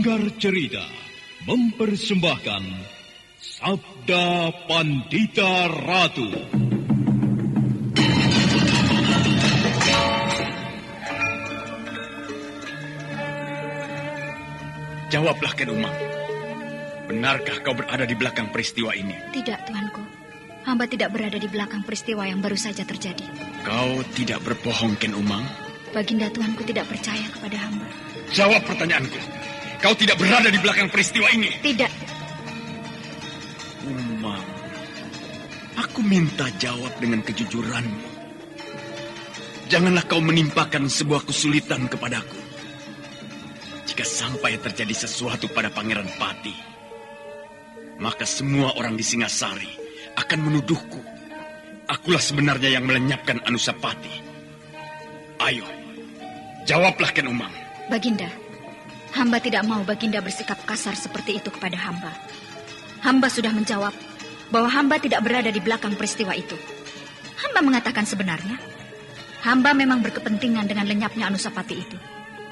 Sanggar Cerita mempersembahkan Sabda Pandita Ratu. Jawablah, Ken Umang. Benarkah kau berada di belakang peristiwa ini? Tidak, Tuanku. Hamba tidak berada di belakang peristiwa yang baru saja terjadi. Kau tidak berbohong, Ken Umang? Baginda Tuanku tidak percaya kepada hamba. Jawab pertanyaanku. Kau tidak berada di belakang peristiwa ini? Tidak. Umang, aku minta jawab dengan kejujuranmu. Janganlah kau menimpakan sebuah kesulitan kepadaku. Jika sampai terjadi sesuatu pada Pangeran Pati, maka semua orang di Singasari akan menuduhku. Akulah sebenarnya yang melenyapkan Anusapati. Ayo, jawablah, Ken Umang. Baginda, hamba tidak mau Baginda bersikap kasar seperti itu kepada hamba. Hamba sudah menjawab bahwa hamba tidak berada di belakang peristiwa itu. Hamba mengatakan sebenarnya, hamba memang berkepentingan dengan lenyapnya Anusapati itu,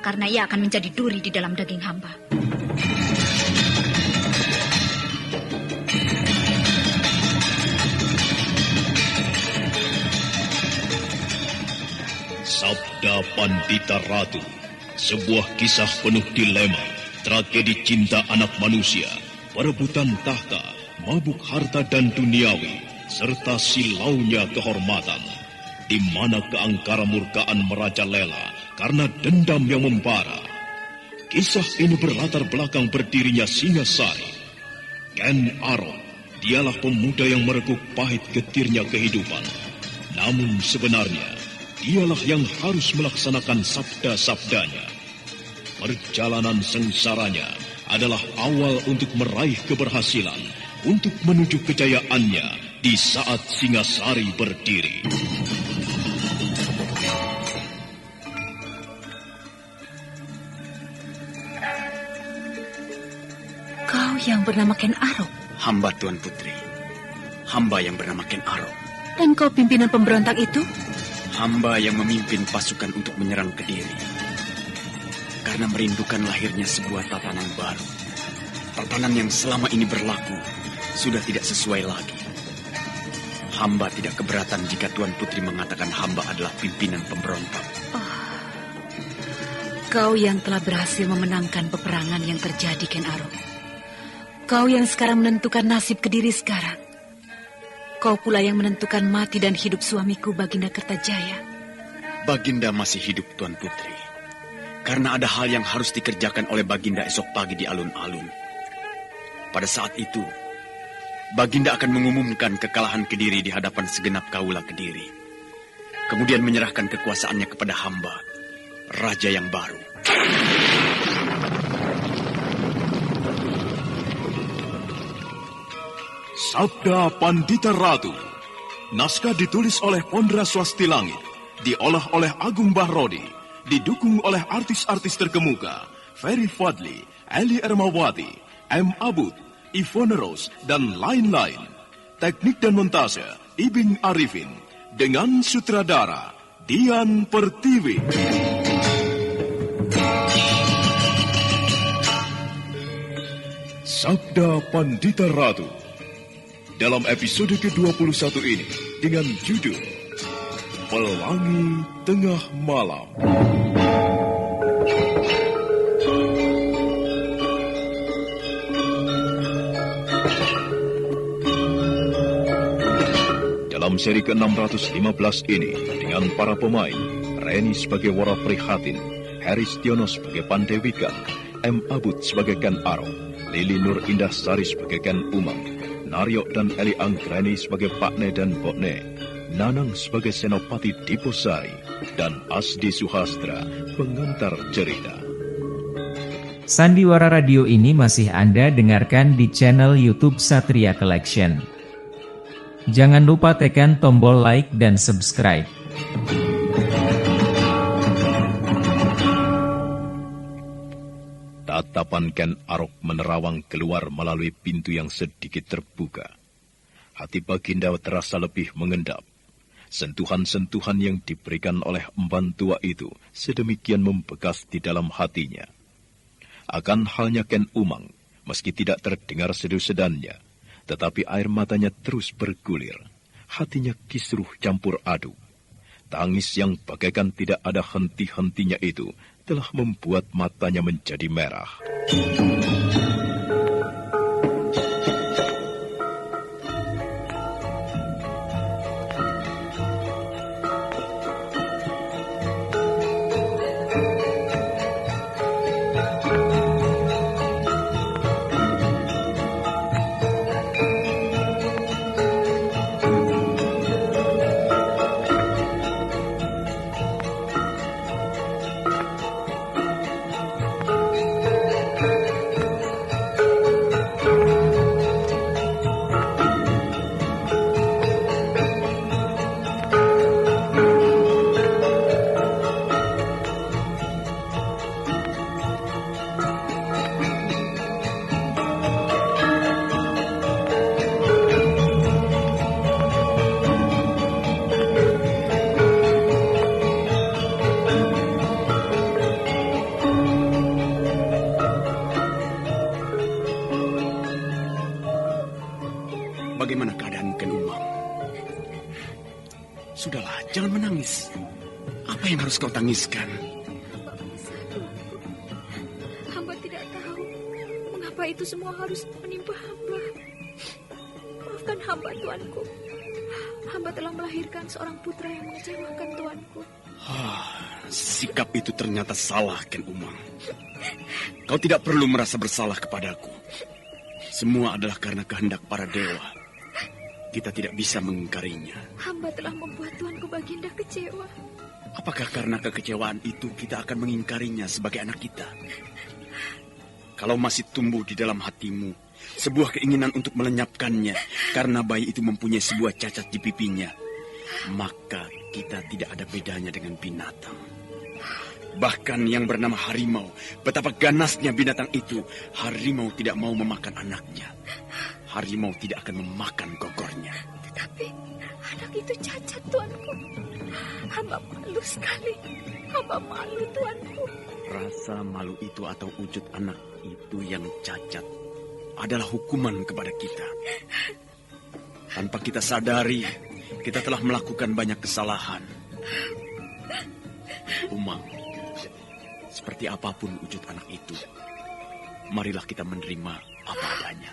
karena ia akan menjadi duri di dalam daging hamba. Sabda Pandita Ratu, sebuah kisah penuh dilema, tragedi cinta anak manusia, perebutan tahta, mabuk harta dan duniawi, serta silaunya kehormatan, di mana keangkara murkaan merajalela karena dendam yang membara. Kisah ini berlatar belakang berdirinya Singasari. Ken Arok, dialah pemuda yang merekuk pahit getirnya kehidupan. Namun sebenarnya, dialah yang harus melaksanakan sabda-sabdanya. Perjalanan sengsaranya adalah awal untuk meraih keberhasilan, untuk menuju kejayaannya di saat Singasari berdiri. Kau yang bernama Ken Arok? Hamba, Tuan Putri. Hamba yang bernama Ken Arok. Dan kau pimpinan pemberontak itu? Hamba yang memimpin pasukan untuk menyerang Kediri. Karena merindukan lahirnya sebuah tatanan baru. Tatanan yang selama ini berlaku sudah tidak sesuai lagi. Hamba tidak keberatan jika Tuan Putri mengatakan hamba adalah pimpinan pemberontak. Kau yang telah berhasil memenangkan peperangan yang terjadi, Ken Arok. Kau yang sekarang menentukan nasib Kediri sekarang. Kau pula yang menentukan mati dan hidup suamiku, Baginda Kertajaya. Baginda masih hidup, Tuan Putri. Karena ada hal yang harus dikerjakan oleh Baginda esok pagi di alun-alun. Pada saat itu, Baginda akan mengumumkan kekalahan Kediri di hadapan segenap kaula Kediri. Kemudian menyerahkan kekuasaannya kepada hamba, raja yang baru. Sabda Pandita Ratu. Naskah ditulis oleh Pondra Swasti Langit, diolah oleh Agung Bahrodi, didukung oleh artis-artis terkemuka Ferry Fadli, Eli Ermawati, M. Abud, Ivone Rose, dan lain-lain. Teknik dan montase Ibing Arifin, dengan sutradara Dian Pertiwi. Sabda Pandita Ratu. Dalam episode ke-21 ini dengan judul Pelangi Tengah Malam. Dalam seri ke-615 ini dengan para pemain Reni sebagai Wara Prihatin, Haris Tiono sebagai Pandewika, M. Abud sebagai Ken Arok, Lili Nur Indah Sari sebagai Ken Umang, Naryo dan Eli Anggreni sebagai Pakne dan Bokne, Nanang sebagai Senopati Diposari, dan Asdi Suhastra, pengantar cerita. Sandiwara Radio ini masih Anda dengarkan di channel YouTube Satria Collection. Jangan lupa tekan tombol like dan subscribe. Tatapan Ken Arok menerawang keluar melalui pintu yang sedikit terbuka. Hati Baginda terasa lebih mengendap. Sentuhan-sentuhan yang diberikan oleh emban tua itu sedemikian membekas di dalam hatinya. Akan halnya Ken Umang, meski tidak terdengar sedu-sedannya, tetapi air matanya terus bergulir. Hatinya kisruh campur aduk. Tangis yang bagaikan tidak ada henti-hentinya itu telah membuat matanya menjadi merah. Bagaimana keadaan Ken Umang? Sudahlah, jangan menangis. Apa yang harus kau tangiskan? Hamba tidak tahu mengapa itu semua harus menimpa hamba. Maafkan hamba, tuanku. Hamba telah melahirkan seorang putra yang mengecewakan tuanku. Sikap itu ternyata salah, Ken Umang. Kau tidak perlu merasa bersalah kepadaku. Semua adalah karena kehendak para dewa. Kita tidak bisa mengingkarinya. Hamba telah membuat tuanku Baginda kecewa. Apakah karena kekecewaan itu kita akan mengingkarinya sebagai anak kita? Kalau masih tumbuh di dalam hatimu sebuah keinginan untuk melenyapkannya karena bayi itu mempunyai sebuah cacat di pipinya, maka kita tidak ada bedanya dengan binatang. Bahkan yang bernama harimau, betapa ganasnya binatang itu, harimau tidak mau memakan anaknya. Harimau tidak akan memakan gogornya. Tetapi anak itu cacat, tuanku. Hamba malu sekali. Hamba malu, tuanku. Rasa malu itu atau wujud anak itu yang cacat adalah hukuman kepada kita. Tanpa kita sadari, kita telah melakukan banyak kesalahan. Umang, seperti apapun wujud anak itu, marilah kita menerima apa adanya.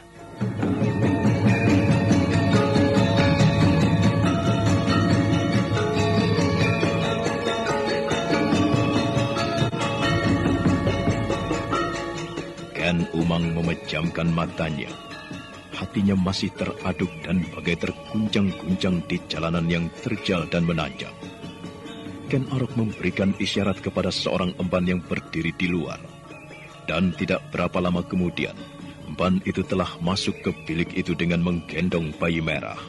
Ken Umang memejamkan matanya. Hatinya masih teraduk dan bagai terguncang-guncang di jalanan yang terjal dan menanjak. Ken Arok memberikan isyarat kepada seorang emban yang berdiri di luar. Dan tidak berapa lama kemudian, emban itu telah masuk ke bilik itu dengan menggendong bayi merah.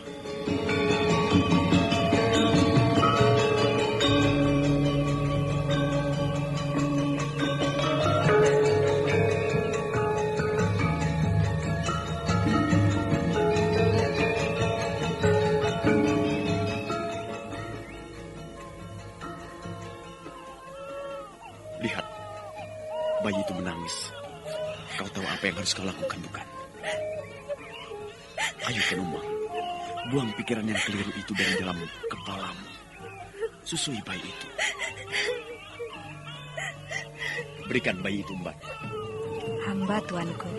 Lihat, bayi itu menangis. Kau tahu apa yang harus kau lakukan, bukan? Ayo, Ken Umang, buang pikiran yang keliru itu dari dalam kepalamu. Susui bayi itu. Berikan bayi itu, Mbak. Hamba, tuanku.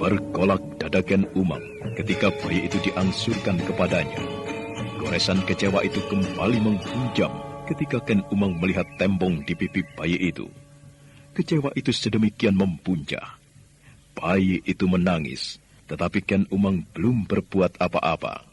Bergolak dada Ken Umang ketika bayi itu diangsurkan kepadanya. Goresan kecewa itu kembali menghunjam ketika Ken Umang melihat tembong di pipi bayi itu. Kecewa itu sedemikian mempuncah. Bayi itu menangis, tetapi Ken Umang belum berbuat apa-apa.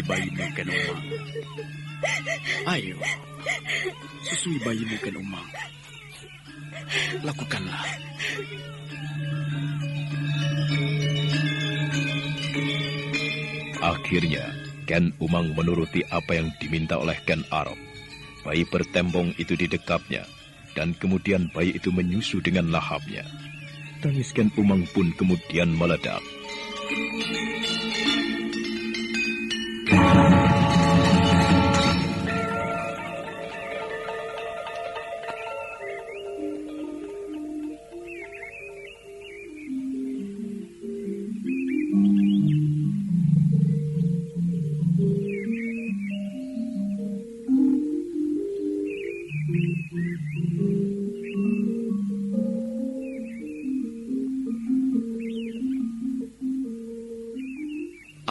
susui bayimu, Ken Umang. Ayo, susui bayimu, Ken Umang. Lakukanlah. Akhirnya, Ken Umang menuruti apa yang diminta oleh Ken Arok. Bayi bertembong itu didekapnya, dan kemudian bayi itu menyusu dengan lahapnya. Tangis Ken Umang pun kemudian meledak.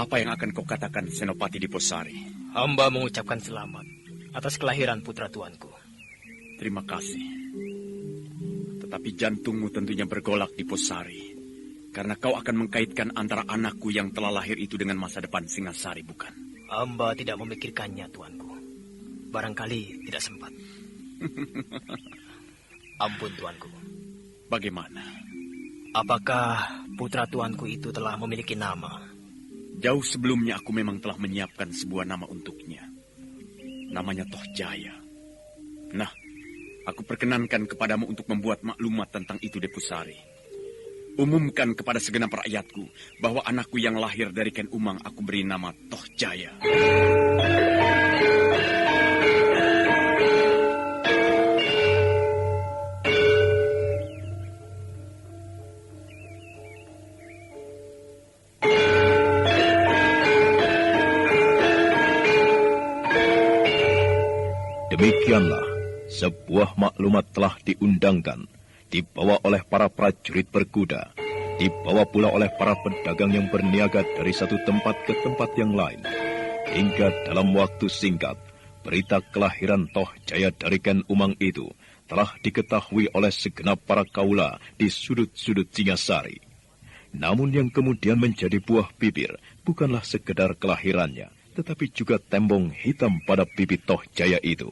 Apa yang akan kau katakan, Senopati Diposari? Hamba mengucapkan selamat atas kelahiran putra tuanku. Terima kasih. Tetapi jantungmu tentunya bergolak, Diposari. Karena kau akan mengkaitkan antara anakku yang telah lahir itu dengan masa depan Singasari, bukan? Hamba tidak memikirkannya, tuanku. Barangkali tidak sempat. Ampun, tuanku. Bagaimana? Apakah putra tuanku itu telah memiliki nama? Jauh sebelumnya aku memang telah menyiapkan sebuah nama untuknya. Namanya Toh Jaya. Nah, aku perkenankan kepadamu untuk membuat maklumat tentang itu, Depusari. Umumkan kepada segenap rakyatku bahwa anakku yang lahir dari Ken Umang aku beri nama Toh Jaya. Demikianlah, sebuah maklumat telah diundangkan, dibawa oleh para prajurit berkuda, dibawa pula oleh para pedagang yang berniaga dari satu tempat ke tempat yang lain. Hingga dalam waktu singkat, berita kelahiran Toh Jaya dari Ken Umang itu telah diketahui oleh segenap para kaula di sudut-sudut Singasari. Namun yang kemudian menjadi buah bibir bukanlah sekedar kelahirannya, tetapi juga tembong hitam pada pipi Toh Jaya itu.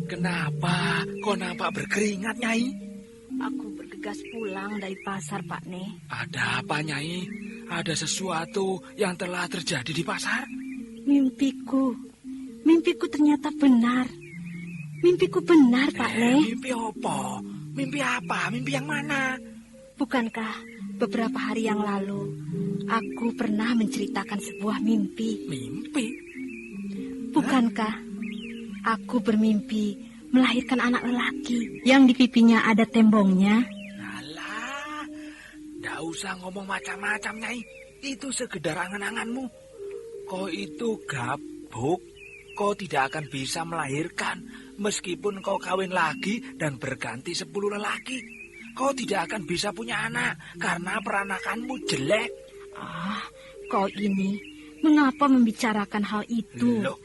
Kenapa kau nampak berkeringat, Nyai? Aku bergegas pulang dari pasar, Pak Ne. Ada apa, Nyai? Ada sesuatu yang telah terjadi di pasar? Mimpiku ternyata benar. Mimpiku benar, Pak Ne. Mimpi apa? Mimpi apa? Mimpi yang mana? Bukankah beberapa hari yang lalu aku pernah menceritakan sebuah mimpi? Mimpi? Bukankah aku bermimpi melahirkan anak lelaki yang di pipinya ada tembongnya? Alah, nggak usah ngomong macam-macam, Nyai. Itu sekedar angan-anganmu. Kau itu gabuk. Kau tidak akan bisa melahirkan meskipun kau kawin lagi dan berganti 10 lelaki. Kau tidak akan bisa punya anak karena peranakanmu jelek. Kau ini mengapa membicarakan hal itu? Loh,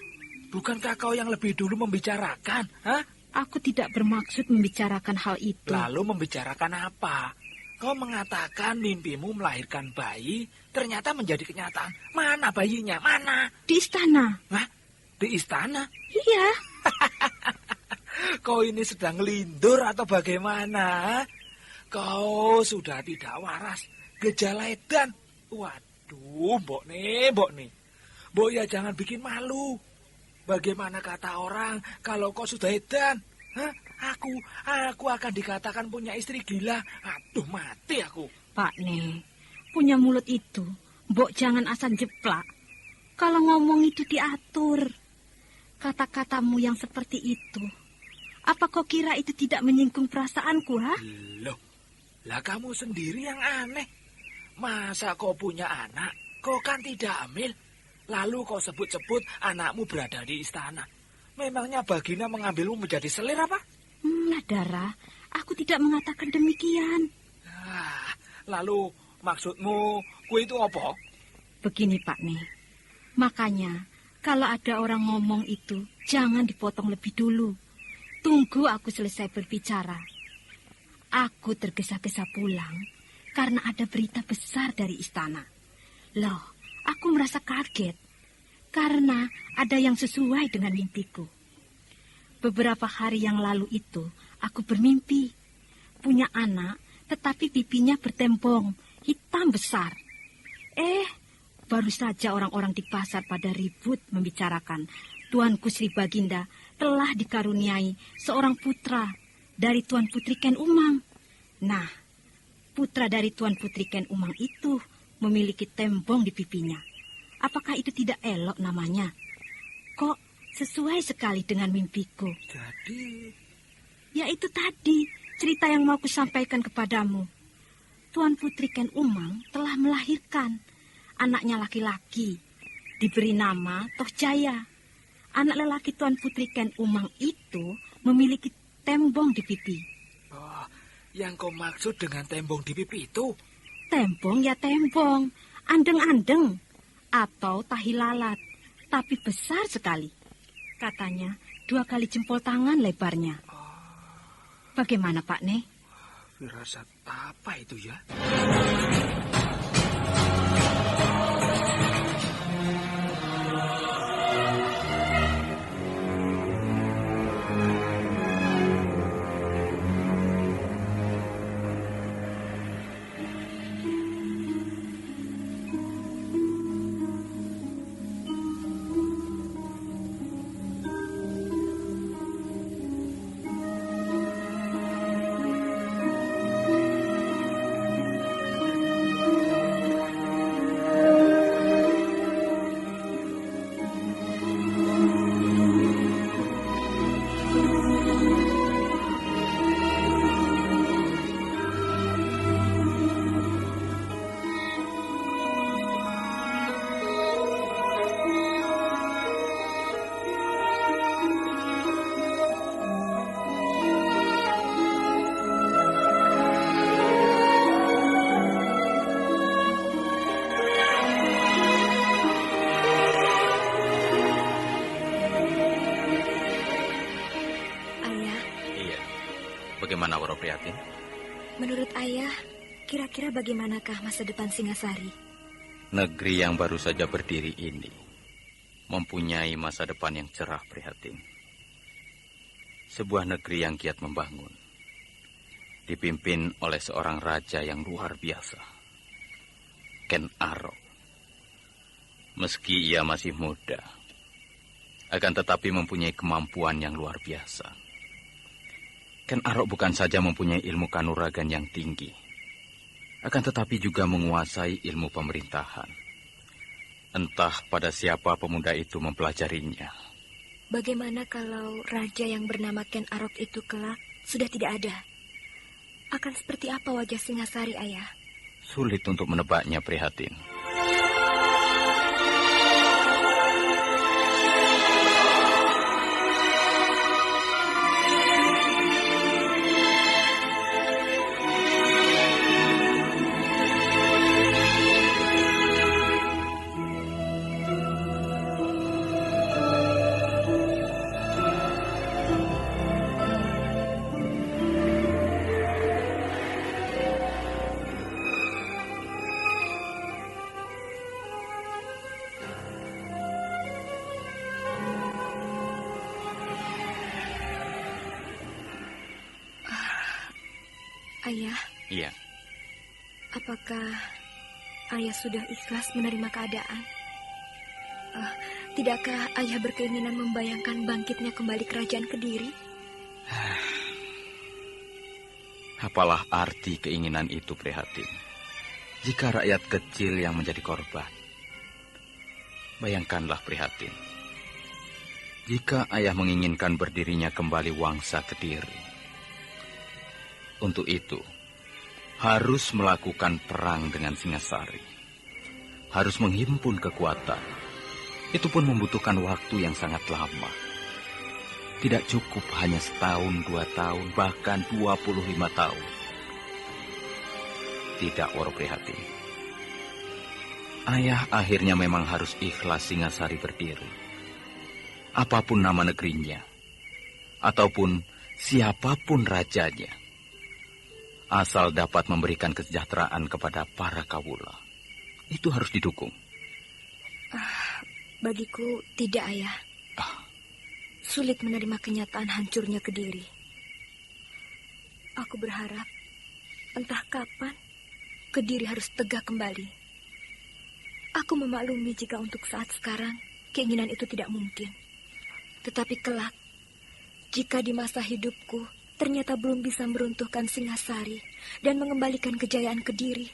bukankah kau yang lebih dulu membicarakan? Hah? Aku tidak bermaksud membicarakan hal itu. Lalu membicarakan apa? Kau mengatakan mimpimu melahirkan bayi, ternyata menjadi kenyataan. Mana bayinya? Mana? Di istana. Hah? Di istana? Iya. Kau ini sedang ngelindur atau bagaimana? Kau sudah tidak waras. Gejala edan. Waduh, Mbok nih. Mbok ya jangan bikin malu. Bagaimana kata orang kalau kau sudah edan? Hah? Aku akan dikatakan punya istri gila. Aduh, mati aku. Pak Ne, punya mulut itu, Mbok jangan asal jeplak. Kalau ngomong itu diatur. Kata-katamu yang seperti itu, apa kau kira itu tidak menyinggung perasaanku, ha? Loh, lah kamu sendiri yang aneh. Masa kau punya anak, kau kan tidak hamil. Lalu kau sebut-sebut anakmu berada di istana. Memangnya Baginda mengambilmu menjadi selir apa? Dara, aku tidak mengatakan demikian. Lalu maksudmu, kue itu apa? Begini Pak nih, makanya kalau ada orang ngomong itu, jangan dipotong lebih dulu. Tunggu aku selesai berbicara. Aku tergesa-gesa pulang karena ada berita besar dari istana. Loh, aku merasa kaget karena ada yang sesuai dengan mimpiku. Beberapa hari yang lalu itu, aku bermimpi punya anak, tetapi pipinya bertembong, hitam besar. Baru saja orang-orang di pasar pada ribut membicarakan, Tuanku Sri Baginda telah dikaruniai seorang putra dari Tuan Putri Ken Umang. Nah, putra dari Tuan Putri Ken Umang itu memiliki tembong di pipinya. Apakah itu tidak elok namanya? Kok sesuai sekali dengan mimpiku? Jadi... Ya itu tadi, cerita yang mau kusampaikan kepadamu. Tuan Putri Ken Umang telah melahirkan anaknya laki-laki, diberi nama Toh Jaya. Anak lelaki Tuan Putri Ken Umang itu memiliki tembong di pipi. Oh, yang kau maksud dengan tembong di pipi itu? Tembong ya tembong, andeng-andeng, atau tahi lalat, tapi besar sekali. Katanya 2 kali jempol tangan lebarnya. Bagaimana Pak Ne? Firasat apa itu ya? Bagaimana Waro Prihatin? Menurut ayah, kira-kira bagaimanakah masa depan Singasari? Negeri yang baru saja berdiri ini mempunyai masa depan yang cerah, Prihatin. Sebuah negeri yang giat membangun, dipimpin oleh seorang raja yang luar biasa, Ken Arok. Meski ia masih muda, akan tetapi mempunyai kemampuan yang luar biasa. Ken Arok bukan saja mempunyai ilmu kanuragan yang tinggi, akan tetapi juga menguasai ilmu pemerintahan. Entah pada siapa pemuda itu mempelajarinya. Bagaimana kalau raja yang bernama Ken Arok itu kelak sudah tidak ada? Akan seperti apa wajah Singasari, ayah? Sulit untuk menebaknya, Prihatin. Ayah? Iya. Apakah ayah sudah ikhlas menerima keadaan? Tidakkah ayah berkeinginan membayangkan bangkitnya kembali kerajaan Kediri? Apalah arti keinginan itu, Prihatin, jika rakyat kecil yang menjadi korban? Bayangkanlah, Prihatin, jika ayah menginginkan berdirinya kembali Wangsa Kediri. Untuk itu, harus melakukan perang dengan Singasari. Harus menghimpun kekuatan. Itu pun membutuhkan waktu yang sangat lama. Tidak cukup hanya setahun, 2 tahun, bahkan 25 tahun. Tidak, Woro Prihatin. Ayah akhirnya memang harus ikhlas Singasari berdiri. Apapun nama negerinya, ataupun siapapun rajanya, asal dapat memberikan kesejahteraan kepada para kawula, itu harus didukung. Bagiku tidak, Ayah. Sulit menerima kenyataan hancurnya Kediri. Aku berharap entah kapan Kediri harus tegak kembali. Aku memaklumi jika untuk saat sekarang keinginan itu tidak mungkin. Tetapi kelak, jika di masa hidupku ternyata belum bisa meruntuhkan Singasari dan mengembalikan kejayaan Kediri,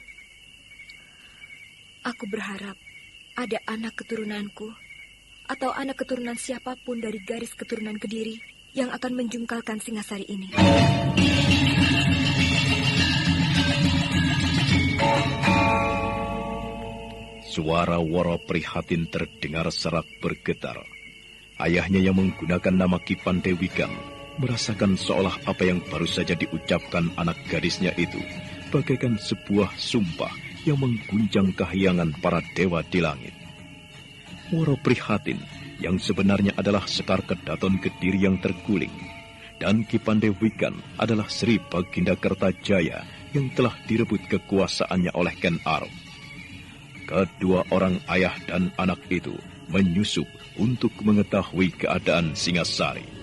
aku berharap ada anak keturunanku atau anak keturunan siapapun dari garis keturunan Kediri yang akan menjungkalkan Singasari ini. Suara Woro Prihatin terdengar serak bergetar. Ayahnya yang menggunakan nama Ki Pandewikan merasakan seolah apa yang baru saja diucapkan anak gadisnya itu bagaikan sebuah sumpah yang mengguncang kahyangan para dewa di langit. Woro Prihatin yang sebenarnya adalah Sekar Kedaton Kediri yang terguling, dan Ki Pandewikan adalah Sri Baginda Kertajaya yang telah direbut kekuasaannya oleh Ken Arok. Kedua orang ayah dan anak itu menyusup untuk mengetahui keadaan Singasari.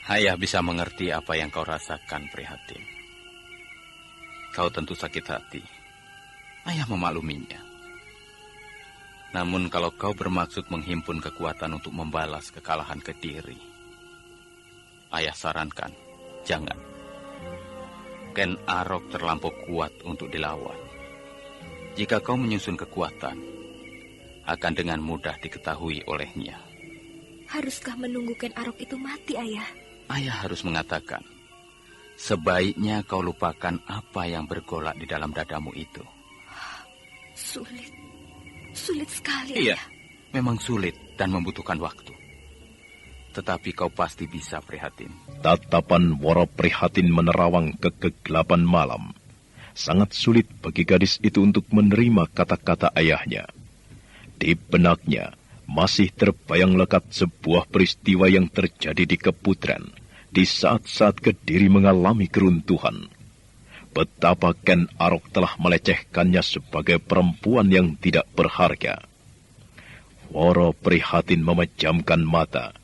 Ayah bisa mengerti apa yang kau rasakan, Prihatin. Kau tentu sakit hati. Ayah memakluminya. Namun kalau kau bermaksud menghimpun kekuatan untuk membalas kekalahan Kediri, ayah sarankan, jangan. Ken Arok terlampau kuat untuk dilawan. Jika kau menyusun kekuatan, akan dengan mudah diketahui olehnya. Haruskah menunggu Ken Arok itu mati, Ayah? Ayah harus mengatakan, sebaiknya kau lupakan apa yang bergolak di dalam dadamu itu. Sulit sekali, Iya, Ayah. memang sulit dan membutuhkan waktu. Tetapi kau pasti bisa, Prihatin. Tatapan Woro Prihatin menerawang ke kegelapan malam. Sangat sulit bagi gadis itu untuk menerima kata-kata ayahnya. Di benaknya masih terbayang lekat sebuah peristiwa yang terjadi di Keputren di saat-saat Kediri mengalami keruntuhan. Betapa Ken Arok telah melecehkannya sebagai perempuan yang tidak berharga. Woro Prihatin memejamkan mata.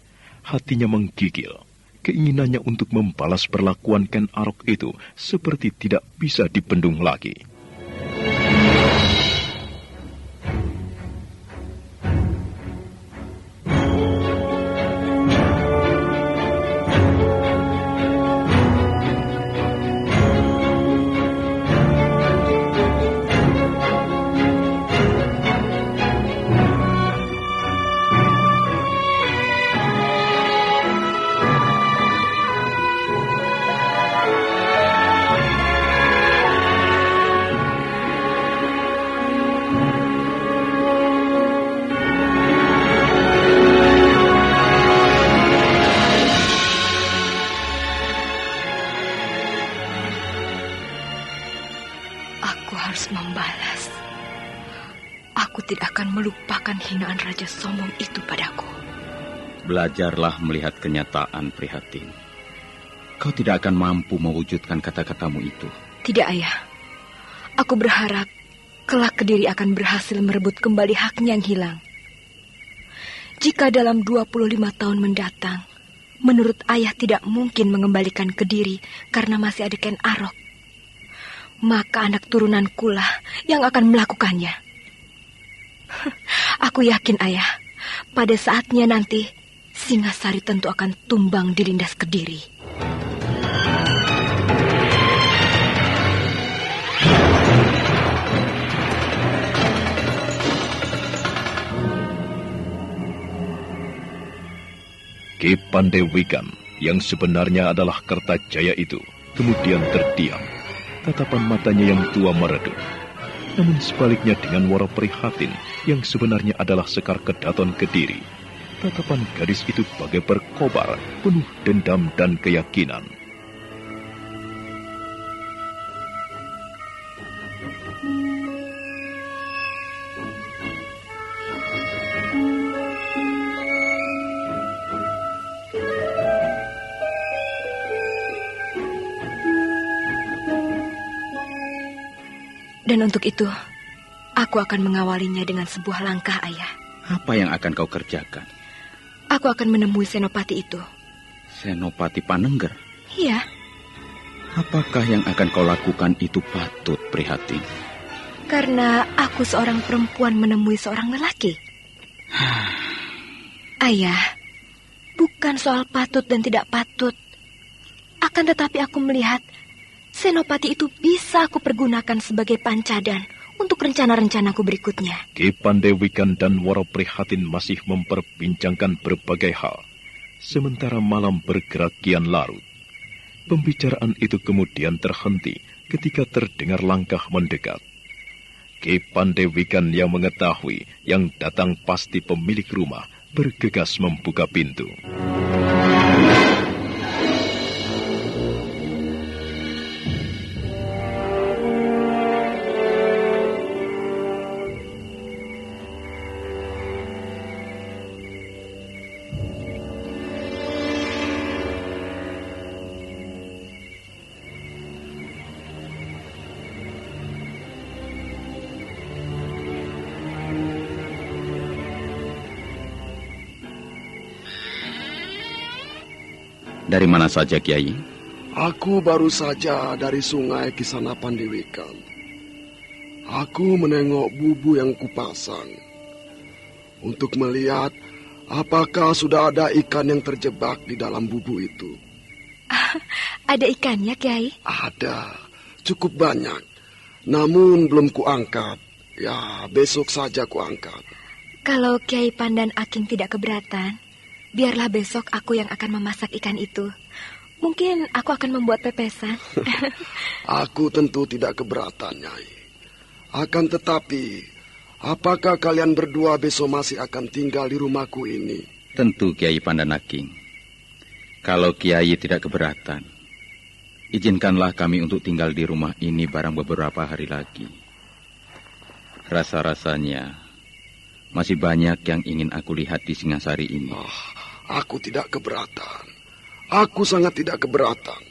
Hatinya menggigil. Keinginannya untuk membalas perlakuan Ken Arok itu seperti tidak bisa dibendung lagi. Hinaan Raja sombong itu padaku. Belajarlah melihat kenyataan, Prihatin. Kau tidak akan mampu mewujudkan kata-katamu itu. Tidak, Ayah. Aku berharap kelak Kediri akan berhasil merebut kembali haknya yang hilang. Jika dalam 25 tahun mendatang, menurut Ayah tidak mungkin mengembalikan Kediri karena masih ada Ken Arok, maka anak turunankulah yang akan melakukannya. Aku yakin, Ayah, pada saatnya nanti Singasari tentu akan tumbang dilindas Kediri. Ki Pandewikan yang sebenarnya adalah Kertajaya itu kemudian terdiam. Tatapan matanya yang tua meredup. Namun sebaliknya dengan Wara Prihatin yang sebenarnya adalah Sekar Kedaton Kediri, tatapan gadis itu bagai berkobar, penuh dendam dan keyakinan. Dan untuk itu, aku akan mengawalinya dengan sebuah langkah, Ayah. Apa yang akan kau kerjakan? Aku akan menemui Senopati itu. Senopati Panengger? Iya. Apakah yang akan kau lakukan itu patut, Prihatin? Karena aku seorang perempuan menemui seorang lelaki. Ayah, bukan soal patut dan tidak patut. Akan tetapi aku melihat Senopati itu bisa aku pergunakan sebagai pancadan untuk rencana-rencanaku berikutnya. Ki Pandewikan dan Wara Prihatin masih memperbincangkan berbagai hal. Sementara malam bergerak kian larut. Pembicaraan itu kemudian terhenti ketika terdengar langkah mendekat. Ki Pandewikan yang mengetahui yang datang pasti pemilik rumah bergegas membuka pintu. Dari mana saja, Kiai? Aku baru saja dari sungai Kisana Pandewikan. Aku menengok bubu yang kupasang untuk melihat apakah sudah ada ikan yang terjebak di dalam bubu itu. Ada ikannya, Kiai? Ada, cukup banyak. Namun belum kuangkat. Ya, besok saja kuangkat. Kalau Kiai Pandan Aking tidak keberatan, biarlah besok aku yang akan memasak ikan itu. Mungkin aku akan membuat pepesan. Aku tentu tidak keberatan, Nyai. Akan tetapi, apakah kalian berdua besok masih akan tinggal di rumahku ini? Tentu, Kiai Pandanaking. Kalau Kiai tidak keberatan, izinkanlah kami untuk tinggal di rumah ini barang beberapa hari lagi. Rasa-rasanya masih banyak yang ingin aku lihat di Singasari ini. Aku tidak keberatan. Aku sangat tidak keberatan.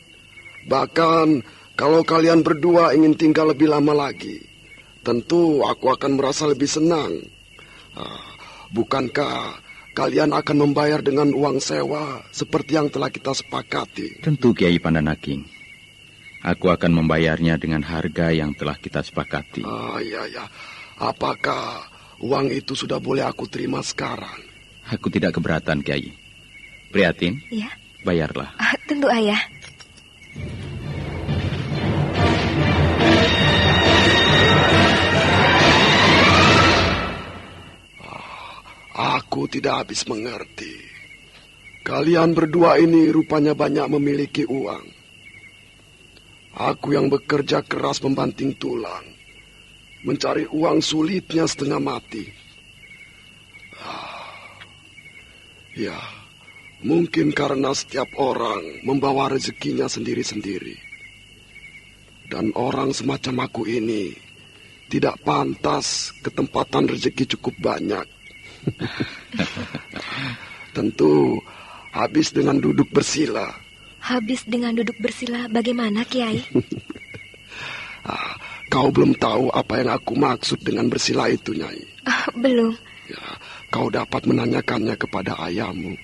Bahkan kalau kalian berdua ingin tinggal lebih lama lagi, tentu aku akan merasa lebih senang. Bukankah kalian akan membayar dengan uang sewa seperti yang telah kita sepakati? Tentu, Kiai Pandanaking. Aku akan membayarnya dengan harga yang telah kita sepakati. Iya. Apakah uang itu sudah boleh aku terima sekarang? Aku tidak keberatan, Kiai. Prihatin? Iya. Bayarlah. Tentu, Ayah. Aku tidak habis mengerti. Kalian berdua ini rupanya banyak memiliki uang. Aku yang bekerja keras membanting tulang, mencari uang sulitnya setengah mati. Ya, mungkin karena setiap orang membawa rezekinya sendiri-sendiri. Dan orang semacam aku ini tidak pantas ketempatan rezeki cukup banyak. Tentu habis dengan duduk bersila. Habis dengan duduk bersila bagaimana, Kiai? Kau belum tahu apa yang aku maksud dengan bersila itu, Nyai? Belum. Ya, kau dapat menanyakannya kepada ayahmu.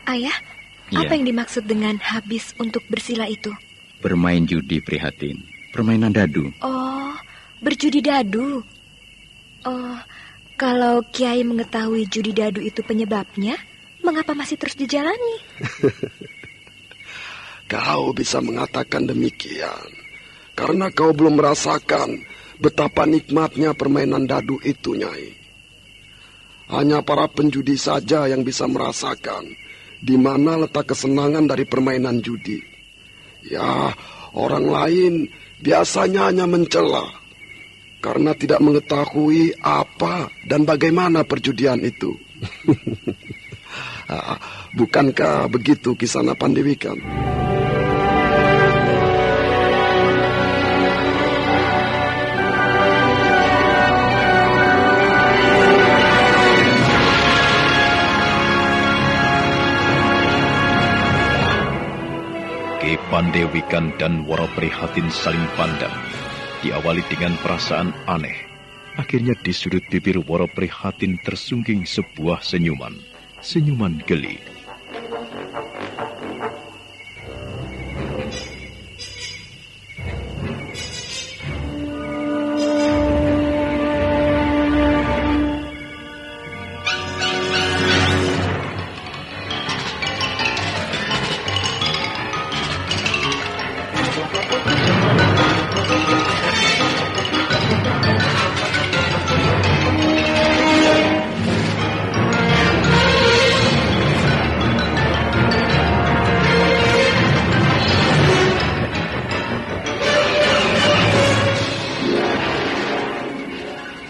Ayah, Ya. Apa yang dimaksud dengan habis untuk bersila itu? Bermain judi, Prihatin. Permainan dadu. Oh, berjudi dadu. Oh, Kalau Kiai mengetahui judi dadu itu penyebabnya, mengapa masih terus dijalani? Kau bisa mengatakan demikian karena kau belum merasakan betapa nikmatnya permainan dadu itu, Nyai. Hanya para penjudi saja yang bisa merasakan di mana letak kesenangan dari permainan judi. Ya, orang lain biasanya hanya mencela karena tidak mengetahui apa dan bagaimana perjudian itu. Bukankah begitu Kisana Pandewikan? Ki Pandewikan dan Wara Prihatin saling pandang. Diawali dengan perasaan aneh. Akhirnya di sudut bibir Wara Prihatin tersungging sebuah senyuman. Senyuman geli.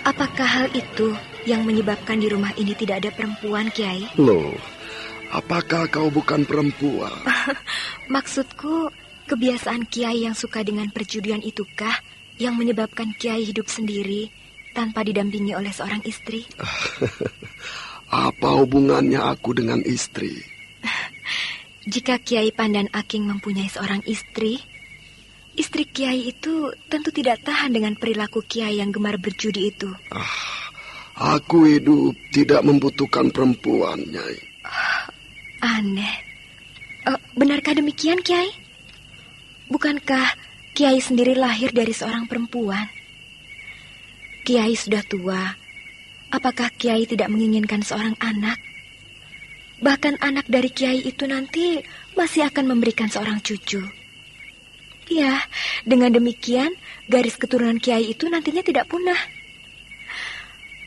Apakah hal itu yang menyebabkan di rumah ini tidak ada perempuan, Kiai? Loh, apakah kau bukan perempuan? Maksudku, kebiasaan Kiai yang suka dengan perjudian itukah yang menyebabkan Kiai hidup sendiri tanpa didampingi oleh seorang istri? Apa hubungannya aku dengan istri? Jika Kiai Pandan Aking mempunyai seorang istri Kiai itu tentu tidak tahan dengan perilaku Kiai yang gemar berjudi itu. Aku hidup tidak membutuhkan perempuan, Nyai. Aneh. Benarkah demikian, Kiai? Bukankah Kiai sendiri lahir dari seorang perempuan? Kiai sudah tua. Apakah Kiai tidak menginginkan seorang anak? Bahkan anak dari Kiai itu nanti masih akan memberikan seorang cucu. Ya, dengan demikian garis keturunan Kiai itu nantinya tidak punah.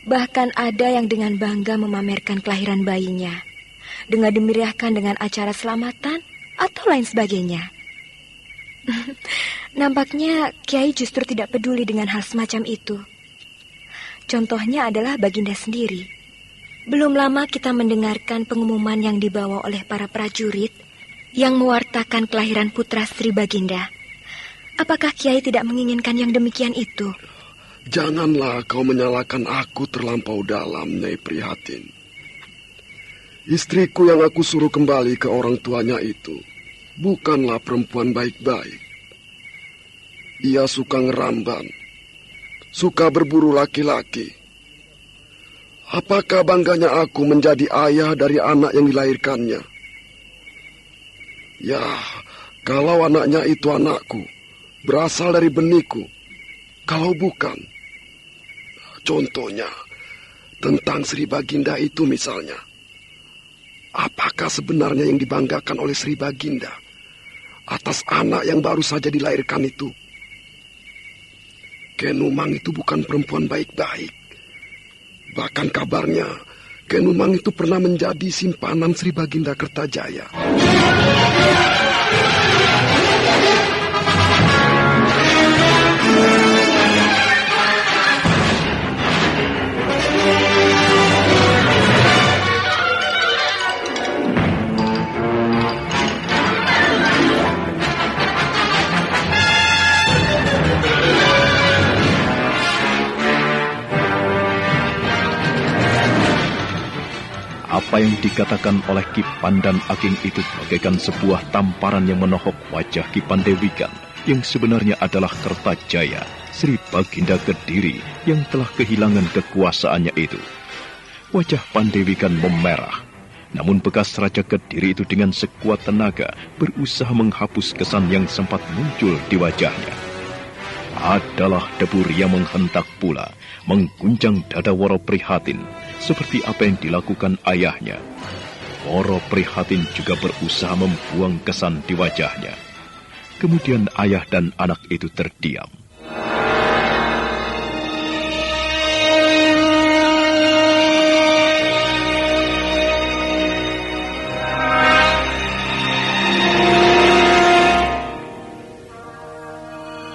Bahkan ada yang dengan bangga memamerkan kelahiran bayinya, dengan dimeriahkan dengan acara selamatan atau lain sebagainya. Nampaknya Kiai justru tidak peduli dengan hal semacam itu. Contohnya adalah Baginda sendiri. Belum lama kita mendengarkan pengumuman yang dibawa oleh para prajurit yang mewartakan kelahiran putra Sri Baginda. Apakah Kiai tidak menginginkan yang demikian itu? Janganlah kau menyalahkan aku terlampau dalam, Nyai Prihatin. Istriku yang aku suruh kembali ke orang tuanya itu bukanlah perempuan baik-baik. Ia suka ngeramban, suka berburu laki-laki. Apakah bangganya aku menjadi ayah dari anak yang dilahirkannya? Ya, kalau anaknya itu anakku, berasal dari benikku. Kalau bukan, contohnya tentang Sri Baginda itu misalnya. Apakah sebenarnya yang dibanggakan oleh Sri Baginda atas anak yang baru saja dilahirkan itu? Kenumang itu bukan perempuan baik-baik. Bahkan kabarnya Kenumang itu pernah menjadi simpanan Sri Baginda Kertajaya. Apa yang dikatakan oleh Ki Pandan Aking itu bagaikan sebuah tamparan yang menohok wajah Ki Pandewikan yang sebenarnya adalah Kertajaya, Sri Baginda Kediri yang telah kehilangan kekuasaannya itu. Wajah Pandewikan memerah, namun bekas Raja Kediri itu dengan sekuat tenaga berusaha menghapus kesan yang sempat muncul di wajahnya. Adalah debu yang menghentak pula, mengguncang dada Woro Prihatin seperti apa yang dilakukan ayahnya. Woro Prihatin juga berusaha membuang kesan di wajahnya. Kemudian ayah dan anak itu terdiam.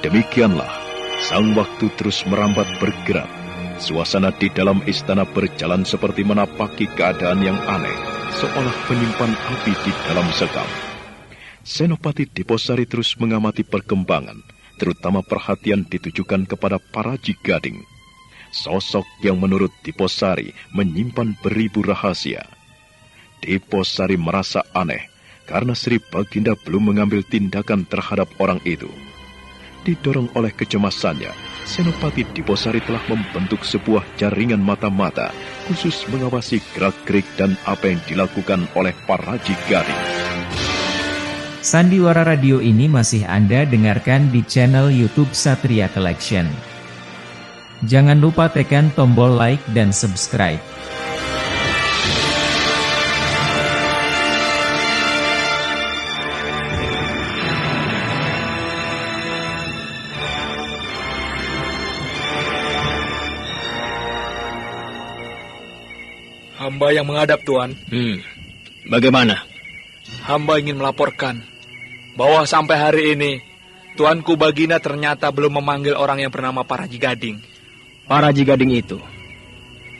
Demikianlah, sang waktu terus merambat bergerak. Suasana di dalam istana berjalan seperti menapaki keadaan yang aneh, seolah penyimpan api di dalam sekam. Senopati Diposari terus mengamati perkembangan, terutama perhatian ditujukan kepada Paraji Gading. Sosok yang menurut Diposari menyimpan beribu rahasia. Diposari merasa aneh, karena Sri Baginda belum mengambil tindakan terhadap orang itu. Didorong oleh kecemasannya, Senopati Diposari telah membentuk sebuah jaringan mata-mata khusus mengawasi gerak-gerik dan apa yang dilakukan oleh Paraji Gading. Sandiwara Radio ini masih Anda dengarkan di channel YouTube Satria Collection. Jangan lupa tekan tombol like dan subscribe. Hamba yang menghadap, Tuan. Bagaimana? Hamba ingin melaporkan bahwa sampai hari ini Tuanku Baginda ternyata belum memanggil orang yang bernama Paraji Gading. Paraji Gading itu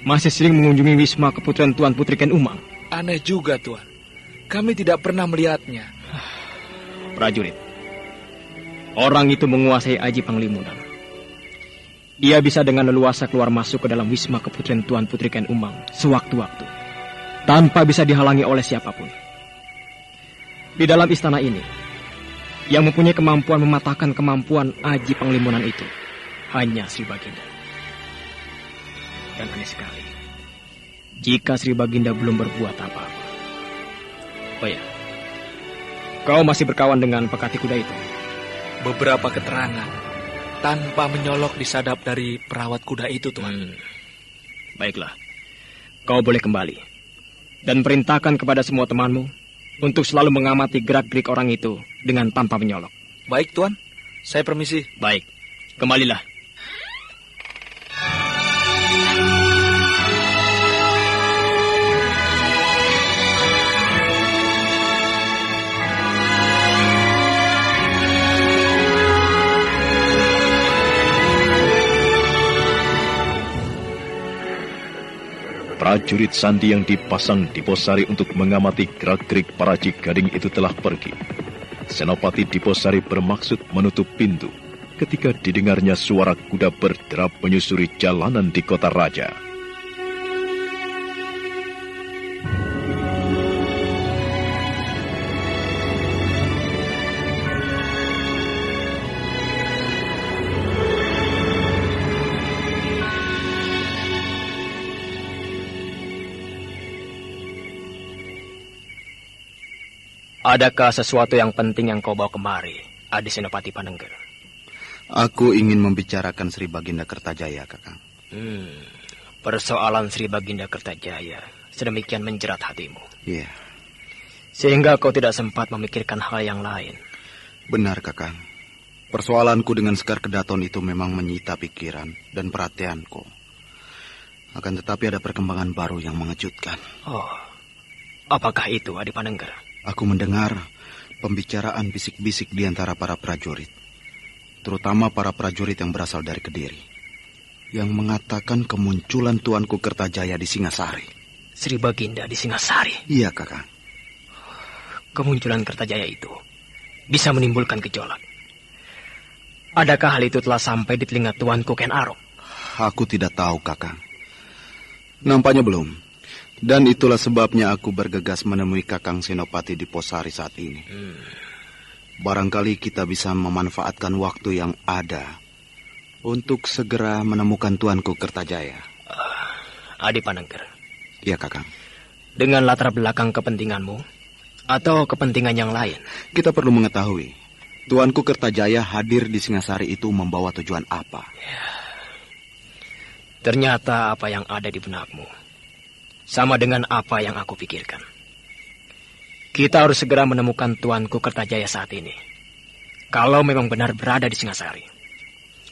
masih sering mengunjungi wisma keputrian Tuan Putri Ken Umang. Aneh juga, Tuan. Kami tidak pernah melihatnya. Prajurit, orang itu menguasai Aji Panglimunan. Ia bisa dengan leluasa keluar masuk ke dalam wisma keputrian Tuan Putri Ken Umang sewaktu-waktu, tanpa bisa dihalangi oleh siapapun. Di dalam istana ini, yang mempunyai kemampuan mematahkan kemampuan Aji Panglimunan itu hanya Sri Baginda. Dan aneh sekali, jika Sri Baginda belum berbuat apa-apa. Oh ya, kau masih berkawan dengan Pekati Kuda itu? Beberapa keterangan tanpa menyolok disadap dari perawat kuda itu, Tuan. Baiklah, kau boleh kembali dan perintahkan kepada semua temanmu untuk selalu mengamati gerak-gerik orang itu dengan tanpa menyolok. Baik, Tuan. Saya permisi. Baik, kembalilah. Prajurit sandi yang dipasang Diposari untuk mengamati gerak-gerik Paraji Gading itu telah pergi. Senopati Diposari bermaksud menutup pintu ketika didengarnya suara kuda berderap menyusuri jalanan di kota raja. Adakah sesuatu yang penting yang kau bawa kemari, Adi Senopati Panengger? Aku ingin membicarakan Sri Baginda Kertajaya, Kakang. Persoalan Sri Baginda Kertajaya sedemikian menjerat hatimu. Iya. Sehingga kau tidak sempat memikirkan hal yang lain. Benar, Kakang. Persoalanku dengan Sekar Kedaton itu memang menyita pikiran dan perhatianku. Akan tetapi ada perkembangan baru yang mengejutkan. Oh, apakah itu, Adi Panengger? Aku mendengar pembicaraan bisik-bisik di antara para prajurit, terutama para prajurit yang berasal dari Kediri, yang mengatakan kemunculan Tuanku Kertajaya di Singasari. Sri Baginda di Singasari? Iya, Kakang. Kemunculan Kertajaya itu bisa menimbulkan gejolak. Adakah hal itu telah sampai di telinga Tuanku Ken Arok? Aku tidak tahu, Kakang. Nampaknya belum. Dan itulah sebabnya aku bergegas menemui Kakang Senopati Diposari saat ini. Barangkali kita bisa memanfaatkan waktu yang ada untuk segera menemukan Tuanku Kertajaya. Adi Panengger. Iya, Kakang. Dengan latar belakang kepentinganmu atau kepentingan yang lain? Kita perlu mengetahui Tuanku Kertajaya hadir di Singasari itu membawa tujuan apa. Ternyata apa yang ada di benakmu sama dengan apa yang aku pikirkan. Kita harus segera menemukan Tuanku Kertajaya saat ini. Kalau memang benar berada di Singasari.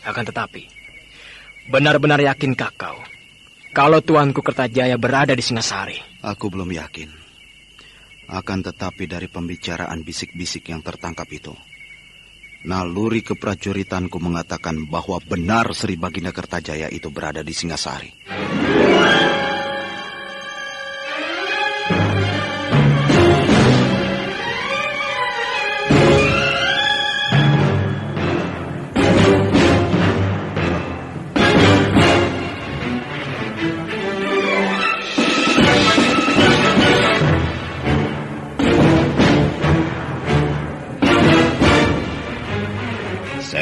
Akan tetapi, benar-benar yakinkah kau kalau Tuanku Kertajaya berada di Singasari? Aku belum yakin. Akan tetapi dari pembicaraan bisik-bisik yang tertangkap itu, naluri keprajuritanku mengatakan bahwa benar Sri Baginda Kertajaya itu berada di Singasari.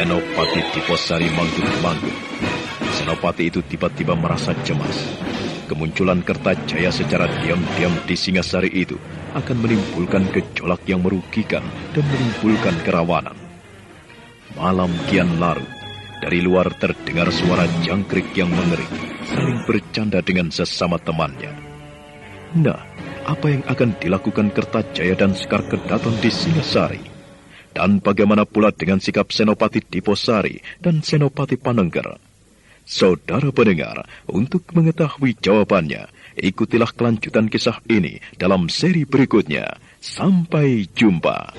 Senopati Diposari mangguk-mangguk. Senopati itu tiba-tiba merasa cemas. Kemunculan Kertajaya secara diam-diam di Singasari itu akan menimbulkan gejolak yang merugikan dan menimbulkan kerawanan. Malam kian larut. Dari luar terdengar suara jangkrik yang mengering, saling bercanda dengan sesama temannya. Nah, apa yang akan dilakukan Kertajaya dan Sekar Kedaton di Singasari? Dan bagaimana pula dengan sikap Senopati Diposari dan Senopati Panengger? Saudara pendengar, untuk mengetahui jawabannya, ikutilah kelanjutan kisah ini dalam seri berikutnya. Sampai jumpa.